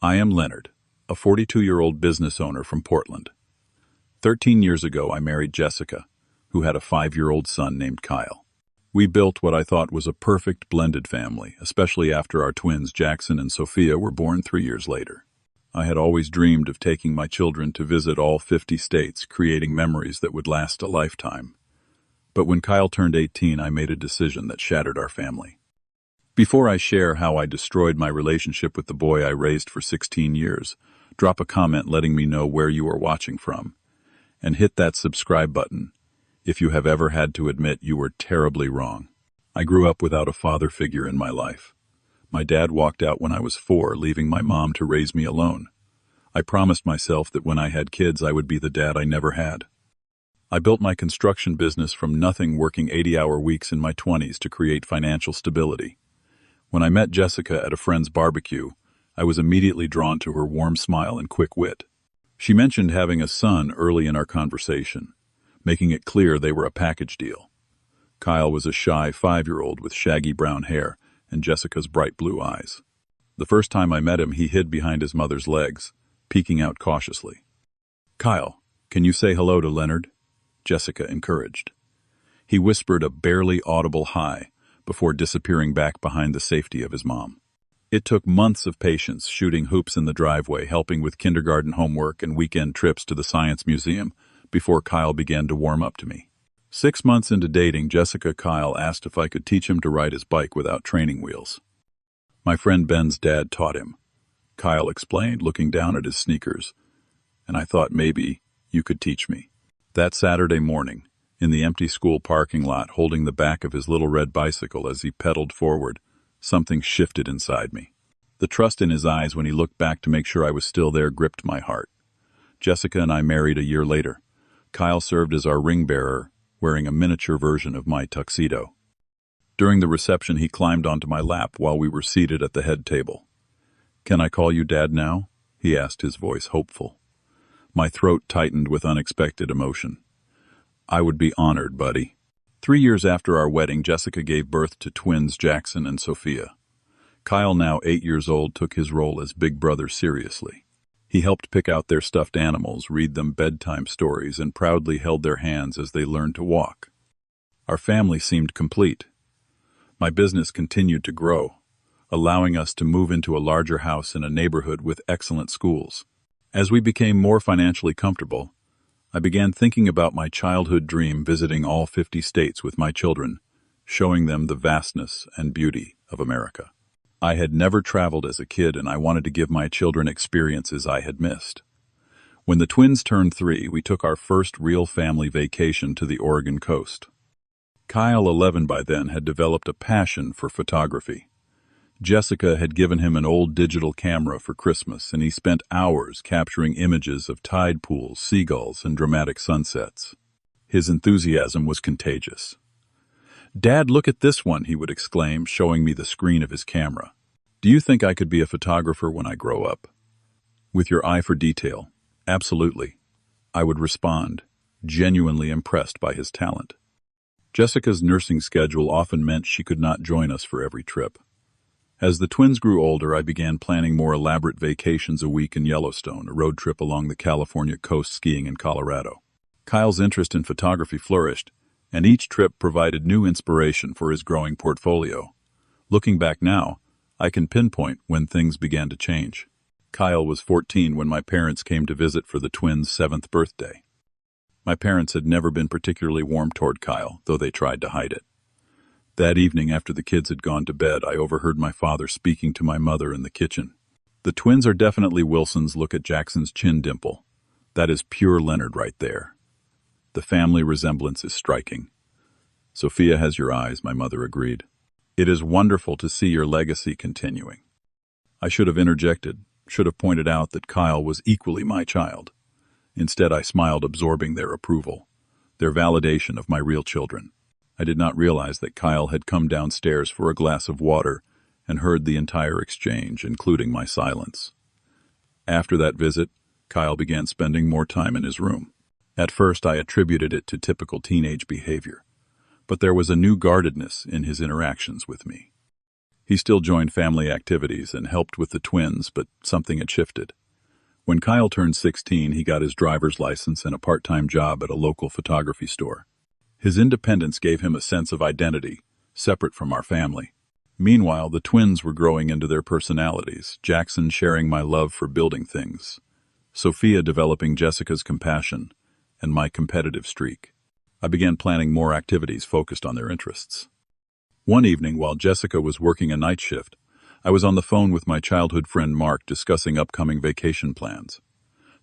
I am Leonard, a 42-year-old business owner from Portland. 13 years ago, I married Jessica, who had a 5-year-old son named Kyle. We built what I thought was a perfect blended family, especially after our twins Jackson and Sophia were born 3 years later. I had always dreamed of taking my children to visit all 50 states, creating memories that would last a lifetime. But when Kyle turned 18, I made a decision that shattered our family. Before I share how I destroyed my relationship with the boy I raised for 16 years, drop a comment letting me know where you are watching from. And hit that subscribe button if you have ever had to admit you were terribly wrong. I grew up without a father figure in my life. My dad walked out when I was 4, leaving my mom to raise me alone. I promised myself that when I had kids, I would be the dad I never had. I built my construction business from nothing, working 80-hour weeks in my 20s to create financial stability. When I met Jessica at a friend's barbecue, I was immediately drawn to her warm smile and quick wit. She mentioned having a son early in our conversation, making it clear they were a package deal. Kyle was a shy 5-year-old with shaggy brown hair and Jessica's bright blue eyes. The first time I met him, he hid behind his mother's legs, peeking out cautiously. "Kyle, can you say hello to Leonard?" Jessica encouraged. He whispered a barely audible hi before disappearing back behind the safety of his mom. It took months of patience, shooting hoops in the driveway, helping with kindergarten homework and weekend trips to the science museum, before Kyle began to warm up to me. 6 months into dating, Kyle asked if I could teach him to ride his bike without training wheels. "My friend Ben's dad taught him," Kyle explained, looking down at his sneakers, "and I thought maybe you could teach me." That Saturday morning, in the empty school parking lot, holding the back of his little red bicycle as he pedaled forward, something shifted inside me. The trust in his eyes when he looked back to make sure I was still there gripped my heart. Jessica and I married a year later. Kyle served as our ring bearer, wearing a miniature version of my tuxedo. During the reception, he climbed onto my lap while we were seated at the head table. "Can I call you Dad now?" he asked, his voice hopeful. My throat tightened with unexpected emotion. "I would be honored, buddy." 3 years after our wedding, Jessica gave birth to twins Jackson and Sophia. Kyle, now 8 years old, took his role as big brother seriously. He helped pick out their stuffed animals, read them bedtime stories, and proudly held their hands as they learned to walk. Our family seemed complete. My business continued to grow, allowing us to move into a larger house in a neighborhood with excellent schools. As we became more financially comfortable, I began thinking about my childhood dream, visiting all 50 states with my children, showing them the vastness and beauty of America. I had never traveled as a kid, and I wanted to give my children experiences I had missed. When the twins turned 3, we took our first real family vacation to the Oregon coast. Kyle, 11 by then, had developed a passion for photography. Jessica had given him an old digital camera for Christmas, and he spent hours capturing images of tide pools, seagulls, and dramatic sunsets. His enthusiasm was contagious. "Dad, look at this one," he would exclaim, showing me the screen of his camera. "Do you think I could be a photographer when I grow up?" "With your eye for detail, absolutely," I would respond, genuinely impressed by his talent. Jessica's nursing schedule often meant she could not join us for every trip. As the twins grew older, I began planning more elaborate vacations, a week in Yellowstone, a road trip along the California coast, skiing in Colorado. Kyle's interest in photography flourished, and each trip provided new inspiration for his growing portfolio. Looking back now, I can pinpoint when things began to change. Kyle was 14 when my parents came to visit for the twins' 7th birthday. My parents had never been particularly warm toward Kyle, though they tried to hide it. That evening, after the kids had gone to bed, I overheard my father speaking to my mother in the kitchen. "The twins are definitely Wilsons. Look at Jackson's chin dimple. That is pure Leonard right there. The family resemblance is striking." "Sophia has your eyes," my mother agreed. "It is wonderful to see your legacy continuing." I should have interjected, should have pointed out that Kyle was equally my child. Instead, I smiled, absorbing their approval, their validation of my real children. I did not realize that Kyle had come downstairs for a glass of water and heard the entire exchange, including my silence. After that visit, Kyle began spending more time in his room. At first, I attributed it to typical teenage behavior, but there was a new guardedness in his interactions with me. He still joined family activities and helped with the twins, but something had shifted. When Kyle turned 16, he got his driver's license and a part-time job at a local photography store. His independence gave him a sense of identity, separate from our family. Meanwhile, the twins were growing into their personalities, Jackson sharing my love for building things, Sophia developing Jessica's compassion, and my competitive streak. I began planning more activities focused on their interests. One evening, while Jessica was working a night shift, I was on the phone with my childhood friend Mark discussing upcoming vacation plans.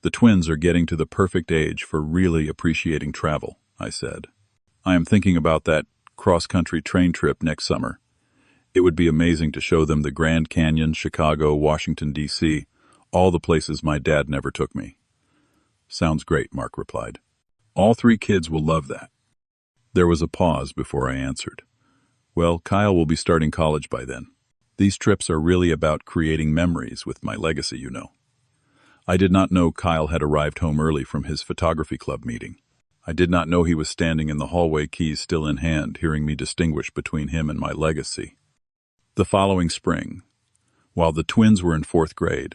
The twins are getting to the perfect age for really appreciating travel, I said. I am thinking about that cross-country train trip next summer. It would be amazing to show them the Grand Canyon, Chicago, Washington, D.C., all the places my dad never took me. Sounds great, Mark replied. All 3 kids will love that. There was a pause before I answered. Well, Kyle will be starting college by then. These trips are really about creating memories with my legacy, you know. I did not know Kyle had arrived home early from his photography club meeting. I did not know he was standing in the hallway, keys still in hand, hearing me distinguish between him and my legacy. The following spring, while the twins were in 4th grade,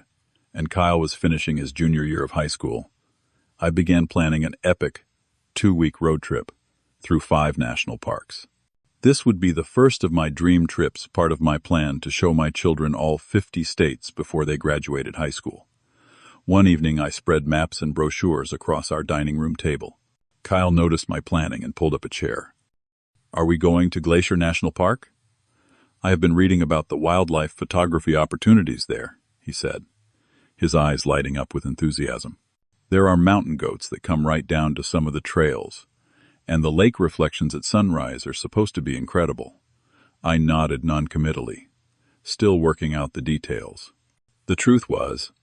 and Kyle was finishing his junior year of high school, I began planning an epic 2-week road trip through 5 national parks. This would be the first of my dream trips, part of my plan to show my children all 50 states before they graduated high school. One evening, I spread maps and brochures across our dining room table. Kyle noticed my planning and pulled up a chair. Are we going to Glacier National Park? I have been reading about the wildlife photography opportunities there, he said, his eyes lighting up with enthusiasm. There are mountain goats that come right down to some of the trails, and the lake reflections at sunrise are supposed to be incredible. I nodded noncommittally, still working out the details. The truth was,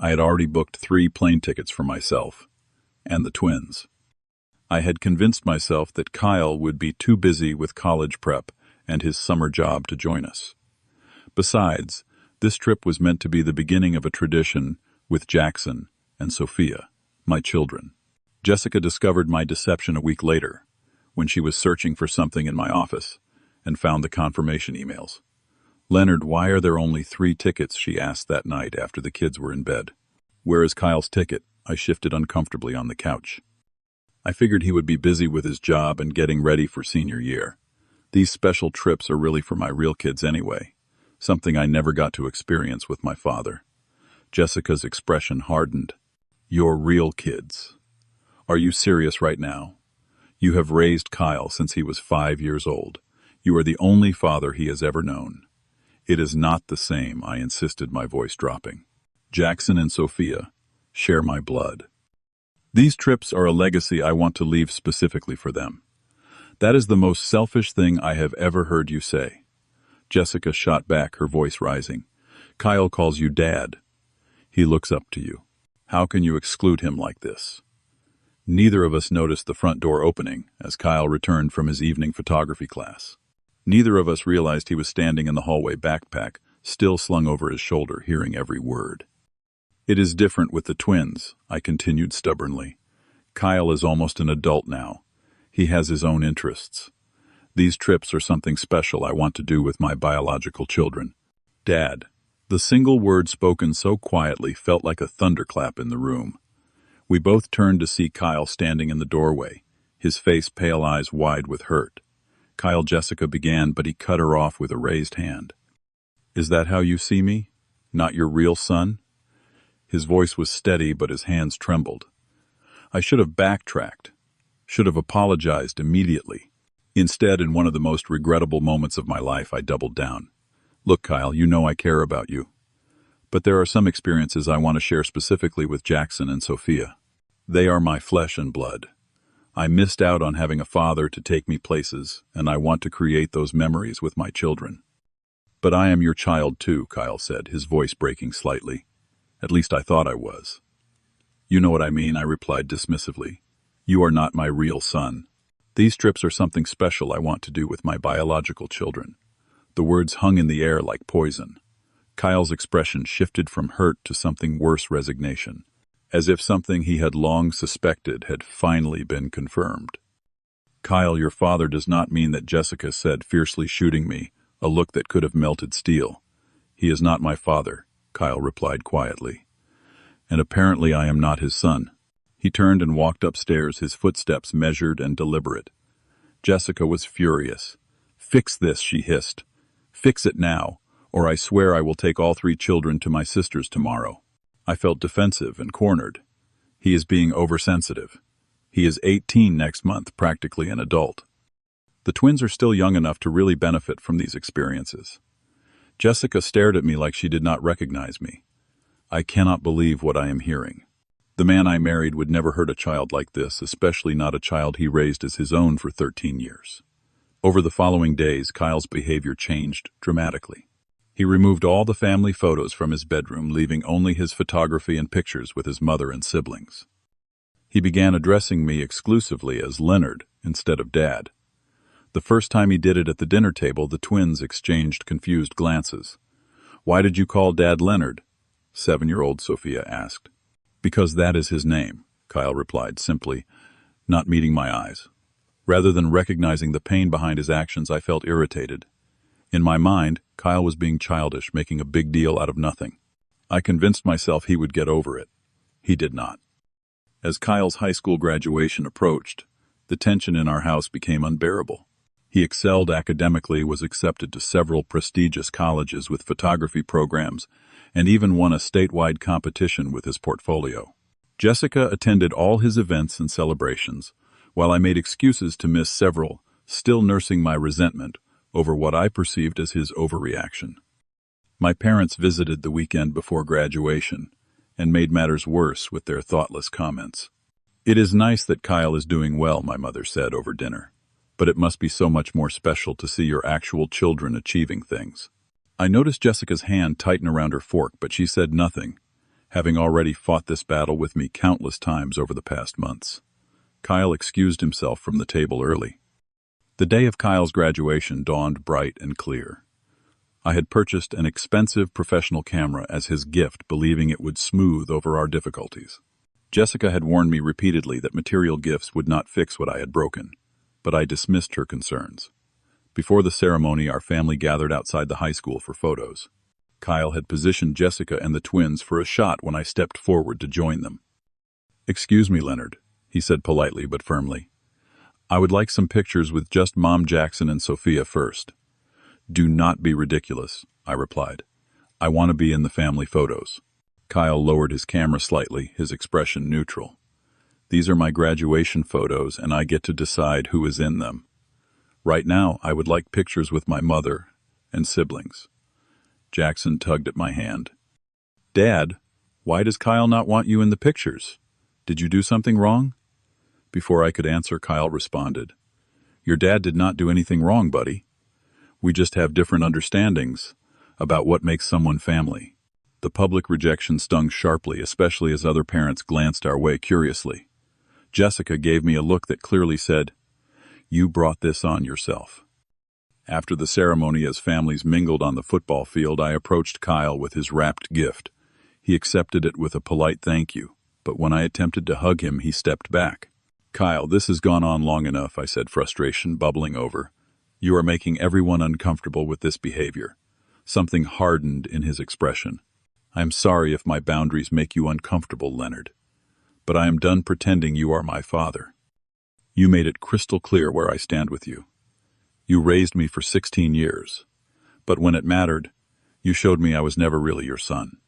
I had already booked 3 plane tickets for myself and the twins. I had convinced myself that Kyle would be too busy with college prep and his summer job to join us. Besides, this trip was meant to be the beginning of a tradition with Jackson and Sophia, my children. Jessica discovered my deception a week later, when she was searching for something in my office, and found the confirmation emails. Leonard, why are there only 3 tickets? She asked that night after the kids were in bed. Where is Kyle's ticket? I shifted uncomfortably on the couch. I figured he would be busy with his job and getting ready for senior year. These special trips are really for my real kids anyway, something I never got to experience with my father. Jessica's expression hardened. Your real kids. Are you serious right now? You have raised Kyle since he was 5 years old. You are the only father he has ever known. It is not the same, I insisted, my voice dropping. Jackson and Sophia share my blood. These trips are a legacy I want to leave specifically for them. That is the most selfish thing I have ever heard you say. Jessica shot back, her voice rising. Kyle calls you Dad. He looks up to you. How can you exclude him like this? Neither of us noticed the front door opening as Kyle returned from his evening photography class. Neither of us realized he was standing in the hallway, backpack still slung over his shoulder, hearing every word. It is different with the twins, I continued stubbornly. Kyle is almost an adult now. He has his own interests. These trips are something special I want to do with my biological children. Dad. The single word spoken so quietly felt like a thunderclap in the room. We both turned to see Kyle standing in the doorway, his face, pale eyes wide with hurt. Kyle, Jessica began, but he cut her off with a raised hand. Is that how you see me? Not your real son? His voice was steady, but his hands trembled. I should have backtracked, should have apologized immediately. Instead, in one of the most regrettable moments of my life, I doubled down. Look, Kyle, you know I care about you. But there are some experiences I want to share specifically with Jackson and Sophia. They are my flesh and blood. I missed out on having a father to take me places, and I want to create those memories with my children. But I am your child too, Kyle said, his voice breaking slightly. At least I thought I was. You know what I mean, I replied dismissively. You are not my real son. These trips are something special I want to do with my biological children. The words hung in the air like poison. Kyle's expression shifted from hurt to something worse, resignation, as if something he had long suspected had finally been confirmed. Kyle, your father does not mean that, Jessica said, fiercely shooting me, a look that could have melted steel. "He is not my father," Kyle replied quietly. "And apparently I am not his son." He turned and walked upstairs, his footsteps measured and deliberate. Jessica was furious. "Fix this," she hissed. "Fix it now, or I swear I will take all 3 children to my sisters tomorrow." I felt defensive and cornered. He is being oversensitive. He is 18 next month, practically an adult. The twins are still young enough to really benefit from these experiences. Jessica stared at me like she did not recognize me. I cannot believe what I am hearing. The man I married would never hurt a child like this, especially not a child he raised as his own for 13 years. Over the following days, Kyle's behavior changed dramatically. He removed all the family photos from his bedroom, leaving only his photography and pictures with his mother and siblings. He began addressing me exclusively as Leonard instead of Dad. The first time he did it at the dinner table, the twins exchanged confused glances. "Why did you call Dad Leonard?" 7-year-old Sophia asked. "Because that is his name," Kyle replied simply, not meeting my eyes. Rather than recognizing the pain behind his actions, I felt irritated. In my mind, Kyle was being childish, making a big deal out of nothing. I convinced myself he would get over it. He did not. As Kyle's high school graduation approached, the tension in our house became unbearable. He excelled academically, was accepted to several prestigious colleges with photography programs, and even won a statewide competition with his portfolio. Jessica attended all his events and celebrations, while I made excuses to miss several, still nursing my resentment over what I perceived as his overreaction. My parents visited the weekend before graduation and made matters worse with their thoughtless comments. "It is nice that Kyle is doing well," my mother said over dinner, "but it must be so much more special to see your actual children achieving things." I noticed Jessica's hand tighten around her fork, but she said nothing, having already fought this battle with me countless times over the past months. Kyle excused himself from the table early. The day of Kyle's graduation dawned bright and clear. I had purchased an expensive professional camera as his gift, believing it would smooth over our difficulties. Jessica had warned me repeatedly that material gifts would not fix what I had broken, but I dismissed her concerns. Before the ceremony, our family gathered outside the high school for photos. Kyle had positioned Jessica and the twins for a shot when I stepped forward to join them. "Excuse me, Leonard," he said politely but firmly. "I would like some pictures with just Mom, Jackson, and Sophia first." "Do not be ridiculous," I replied. "I want to be in the family photos." Kyle lowered his camera slightly, his expression neutral. "These are my graduation photos, and I get to decide who is in them. Right now, I would like pictures with my mother and siblings." Jackson tugged at my hand. "Dad, why does Kyle not want you in the pictures? Did you do something wrong?" Before I could answer, Kyle responded, "Your dad did not do anything wrong, buddy. We just have different understandings about what makes someone family." The public rejection stung sharply, especially as other parents glanced our way curiously. Jessica gave me a look that clearly said, "You brought this on yourself." After the ceremony, as families mingled on the football field, I approached Kyle with his wrapped gift. He accepted it with a polite thank you, but when I attempted to hug him, he stepped back. "Kyle, this has gone on long enough," I said, frustration bubbling over. "You are making everyone uncomfortable with this behavior." Something hardened in his expression. "I am sorry if my boundaries make you uncomfortable, Leonard, but I am done pretending you are my father. You made it crystal clear where I stand with you. You raised me for 16 years, but when it mattered, you showed me I was never really your son."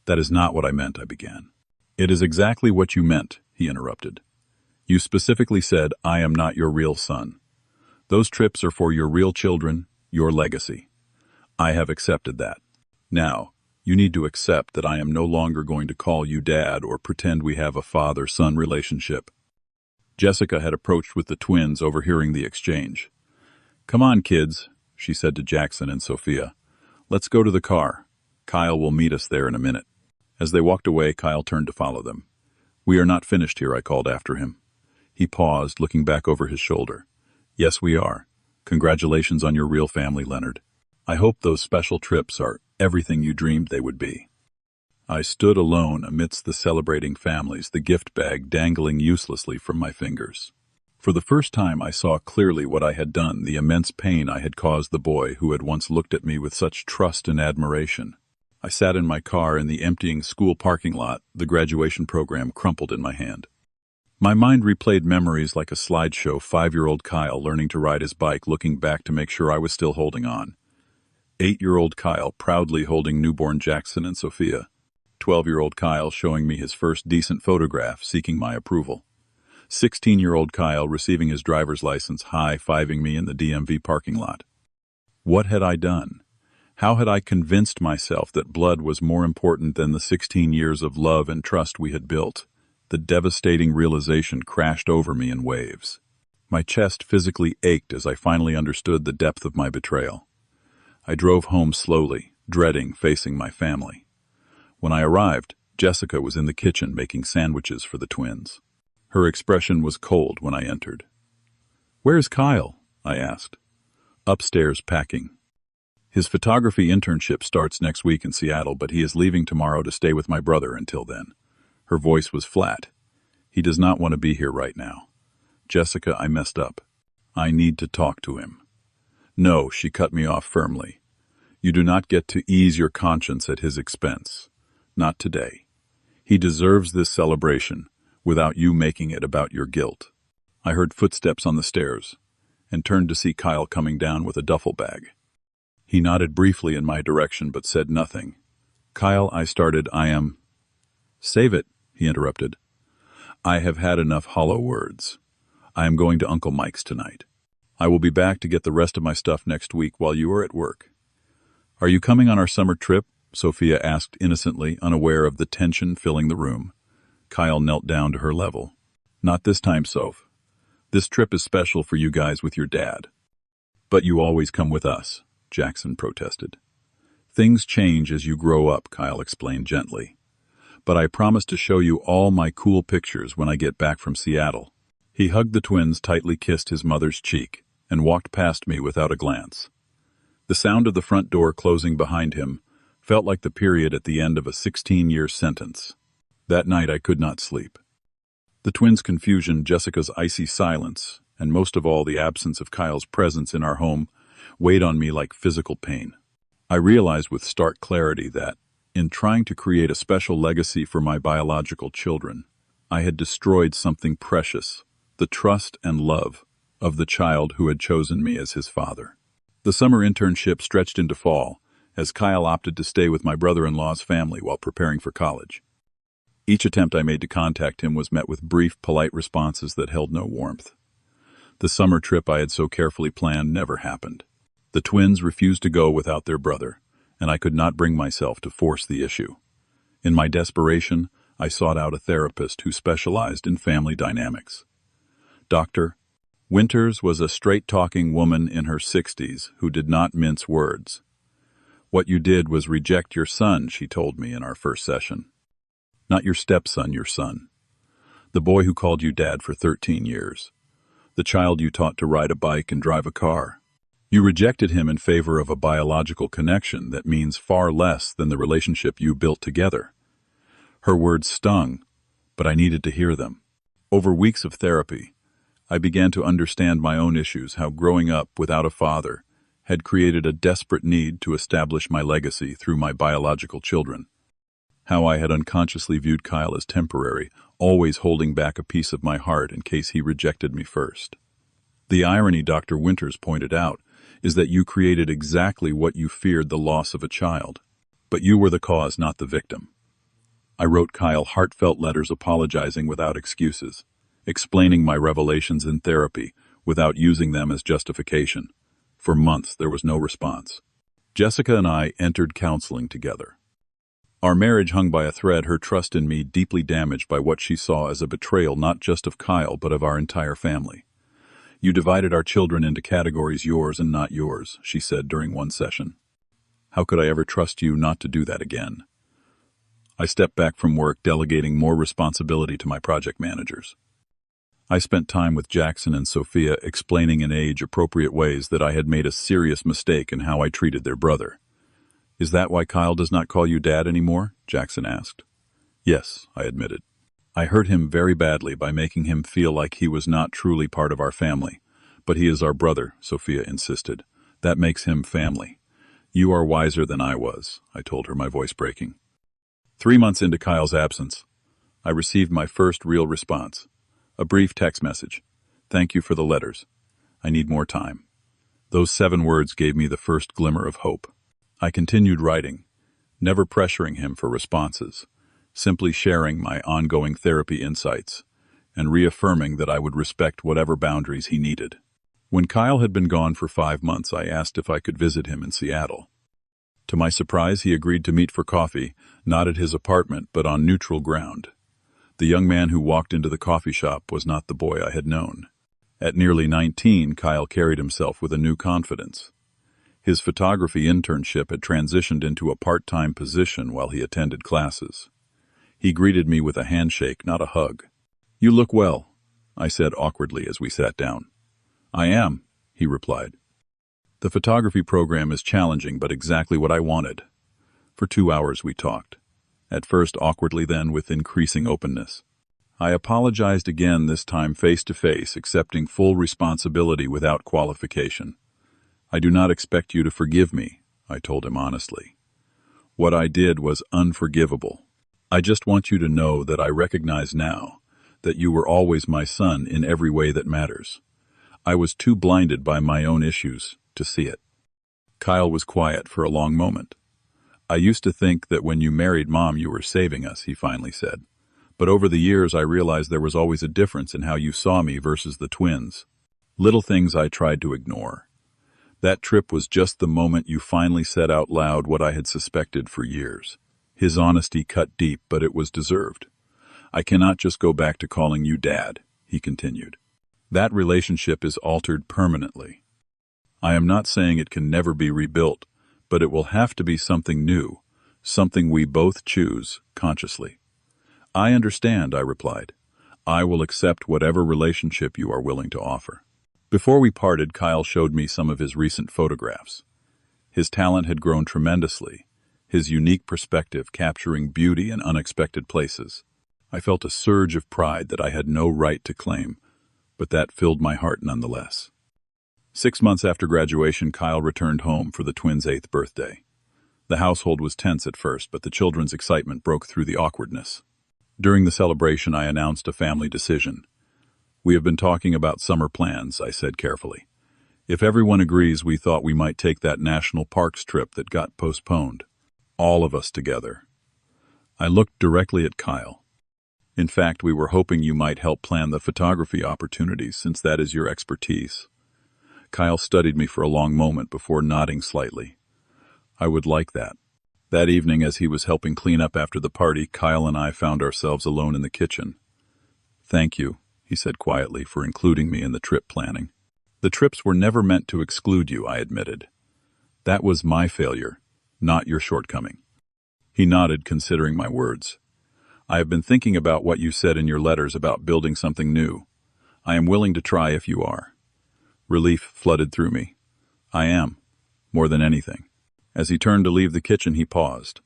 "That is not what I meant," I began. "It is exactly what you meant," he interrupted. "You specifically said, 'I am not your real son.' Those trips are for your real children, your legacy. I have accepted that. Now, you need to accept that I am no longer going to call you Dad or pretend we have a father-son relationship." Jessica had approached with the twins, overhearing the exchange. "Come on, kids," she said to Jackson and Sophia. "Let's go to the car. Kyle will meet us there in a minute." As they walked away, Kyle turned to follow them. "We are not finished here," I called after him. He paused, looking back over his shoulder. "Yes, we are. Congratulations on your real family, Leonard. I hope those special trips are everything you dreamed they would be." I stood alone amidst the celebrating families, the gift bag dangling uselessly from my fingers. For the first time I saw clearly what I had done, the immense pain I had caused the boy who had once looked at me with such trust and admiration. I sat in my car in the emptying school parking lot, the graduation program crumpled in my hand. My mind replayed memories like a slideshow, 5-year-old Kyle learning to ride his bike, looking back to make sure I was still holding on. 8-year-old Kyle proudly holding newborn Jackson and Sophia. 12-year-old Kyle showing me his first decent photograph, seeking my approval. 16-year-old Kyle receiving his driver's license, high-fiving me in the DMV parking lot. What had I done? How had I convinced myself that blood was more important than the 16 years of love and trust we had built? The devastating realization crashed over me in waves. My chest physically ached as I finally understood the depth of my betrayal. I drove home slowly, dreading facing my family. When I arrived, Jessica was in the kitchen making sandwiches for the twins. Her expression was cold when I entered. "Where's Kyle?" I asked. "Upstairs packing. His photography internship starts next week in Seattle, but he is leaving tomorrow to stay with my brother until then." Her voice was flat. "He does not want to be here right now." "Jessica, I messed up. I need to talk to him." "No," she cut me off firmly. "You do not get to ease your conscience at his expense. Not today. He deserves this celebration without you making it about your guilt." I heard footsteps on the stairs and turned to see Kyle coming down with a duffel bag. He nodded briefly in my direction but said nothing. "Kyle," I started, "Save it," he interrupted. "I have had enough hollow words. I am going to Uncle Mike's tonight. I will be back to get the rest of my stuff next week while you are at work." "Are you coming on our summer trip?" Sophia asked innocently, unaware of the tension filling the room. Kyle knelt down to her level. "Not this time, Soph. This trip is special for you guys with your dad." "But you always come with us," Jackson protested. "Things change as you grow up," Kyle explained gently. "But I promise to show you all my cool pictures when I get back from Seattle." He hugged the twins, tightly kissed his mother's cheek, and walked past me without a glance. The sound of the front door closing behind him felt like the period at the end of a 16-year sentence. That night I could not sleep. The twins' confusion, Jessica's icy silence, and most of all the absence of Kyle's presence in our home weighed on me like physical pain. I realized with stark clarity that, in trying to create a special legacy for my biological children, I had destroyed something precious, the trust and love of the child who had chosen me as his father. The summer internship stretched into fall, as Kyle opted to stay with my brother-in-law's family while preparing for college. Each attempt I made to contact him was met with brief, polite responses that held no warmth. The summer trip I had so carefully planned never happened. The twins refused to go without their brother, and I could not bring myself to force the issue. In my desperation, I sought out a therapist who specialized in family dynamics. Dr. Winters was a straight-talking woman in her 60s who did not mince words. "What you did was reject your son," she told me in our first session. "Not your stepson, your son. The boy who called you dad for 13 years. The child you taught to ride a bike and drive a car. You rejected him in favor of a biological connection that means far less than the relationship you built together." Her words stung, but I needed to hear them. Over weeks of therapy, I began to understand my own issues, how growing up without a father had created a desperate need to establish my legacy through my biological children. How I had unconsciously viewed Kyle as temporary, always holding back a piece of my heart in case he rejected me first. The irony, Dr. Winters pointed out, is that you created exactly what you feared, the loss of a child. But you were the cause, not the victim. I wrote Kyle heartfelt letters apologizing without excuses, explaining my revelations in therapy without using them as justification. For months, there was no response. Jessica and I entered counseling together. Our marriage hung by a thread, her trust in me deeply damaged by what she saw as a betrayal not just of Kyle but of our entire family. "You divided our children into categories, yours and not yours," she said during one session. "How could I ever trust you not to do that again?" I stepped back from work, delegating more responsibility to my project managers. I spent time with Jackson and Sophia, explaining in age-appropriate ways that I had made a serious mistake in how I treated their brother. "Is that why Kyle does not call you Dad anymore?" Jackson asked. "Yes," I admitted. I hurt him very badly by making him feel like he was not truly part of our family. But he is our brother, Sophia insisted. That makes him family. You are wiser than I was, I told her, my voice breaking. 3 months into Kyle's absence, I received my first real response. A brief text message. Thank you for the letters. I need more time. Those 7 words gave me the first glimmer of hope. I continued writing, never pressuring him for responses, simply sharing my ongoing therapy insights, and reaffirming that I would respect whatever boundaries he needed. When Kyle had been gone for 5 months, I asked if I could visit him in Seattle. To my surprise, he agreed to meet for coffee, not at his apartment, but on neutral ground. The young man who walked into the coffee shop was not the boy I had known. At nearly 19, Kyle carried himself with a new confidence. His photography internship had transitioned into a part-time position while he attended classes. He greeted me with a handshake, not a hug. You look well, I said awkwardly as we sat down. I am, he replied. The photography program is challenging, but exactly what I wanted. For 2 hours we talked, at first awkwardly, then with increasing openness. I apologized again, this time face-to-face, accepting full responsibility without qualification. I do not expect you to forgive me, I told him honestly. What I did was unforgivable. I just want you to know that I recognize now that you were always my son in every way that matters. I was too blinded by my own issues to see it. Kyle was quiet for a long moment. I used to think that when you married Mom you were saving us, he finally said. But over the years I realized there was always a difference in how you saw me versus the twins. Little things I tried to ignore. That trip was just the moment you finally said out loud what I had suspected for years. His honesty cut deep, but it was deserved. I cannot just go back to calling you Dad, he continued. That relationship is altered permanently. I am not saying it can never be rebuilt, but it will have to be something new, something we both choose consciously. I understand, I replied. I will accept whatever relationship you are willing to offer. Before we parted, Kyle showed me some of his recent photographs. His talent had grown tremendously, his unique perspective capturing beauty in unexpected places. I felt a surge of pride that I had no right to claim, but that filled my heart nonetheless. 6 months after graduation, Kyle returned home for the twins' 8th birthday. The household was tense at first, but the children's excitement broke through the awkwardness. During the celebration, I announced a family decision. We have been talking about summer plans, I said carefully. If everyone agrees, we thought we might take that national parks trip that got postponed. All of us together. I looked directly at Kyle. In fact, we were hoping you might help plan the photography opportunities, since that is your expertise. Kyle studied me for a long moment before nodding slightly. I would like that. That evening, as he was helping clean up after the party, Kyle and I found ourselves alone in the kitchen. Thank you, he said quietly, for including me in the trip planning. The trips were never meant to exclude you, I admitted. That was my failure, not your shortcoming. He nodded, considering my words. I have been thinking about what you said in your letters about building something new. I am willing to try if you are. Relief flooded through me. I am, more than anything. As he turned to leave the kitchen, he paused.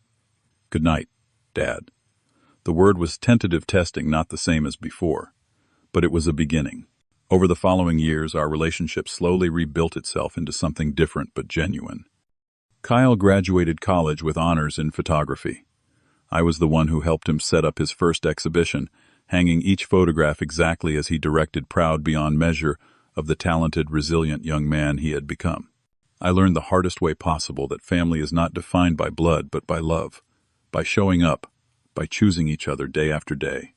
Good night, Dad. The word was tentative testing, not the same as before, but it was a beginning. Over the following years, our relationship slowly rebuilt itself into something different but genuine. Kyle graduated college with honors in photography. I was the one who helped him set up his first exhibition, hanging each photograph exactly as he directed, proud beyond measure of the talented, resilient young man he had become. I learned the hardest way possible that family is not defined by blood but by love, by showing up, by choosing each other day after day.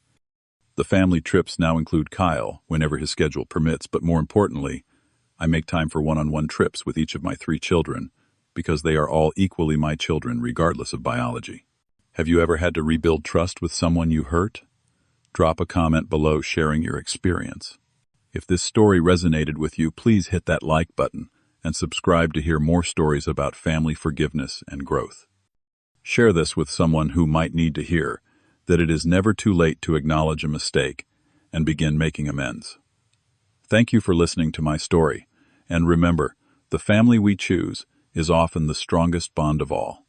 The family trips now include Kyle whenever his schedule permits, but more importantly, I make time for one-on-one trips with each of my 3 children because they are all equally my children regardless of biology. Have you ever had to rebuild trust with someone you hurt? Drop a comment below sharing your experience. If this story resonated with you, please hit that like button and subscribe to hear more stories about family forgiveness and growth. Share this with someone who might need to hear that it is never too late to acknowledge a mistake and begin making amends. Thank you for listening to my story, and remember, the family we choose is often the strongest bond of all.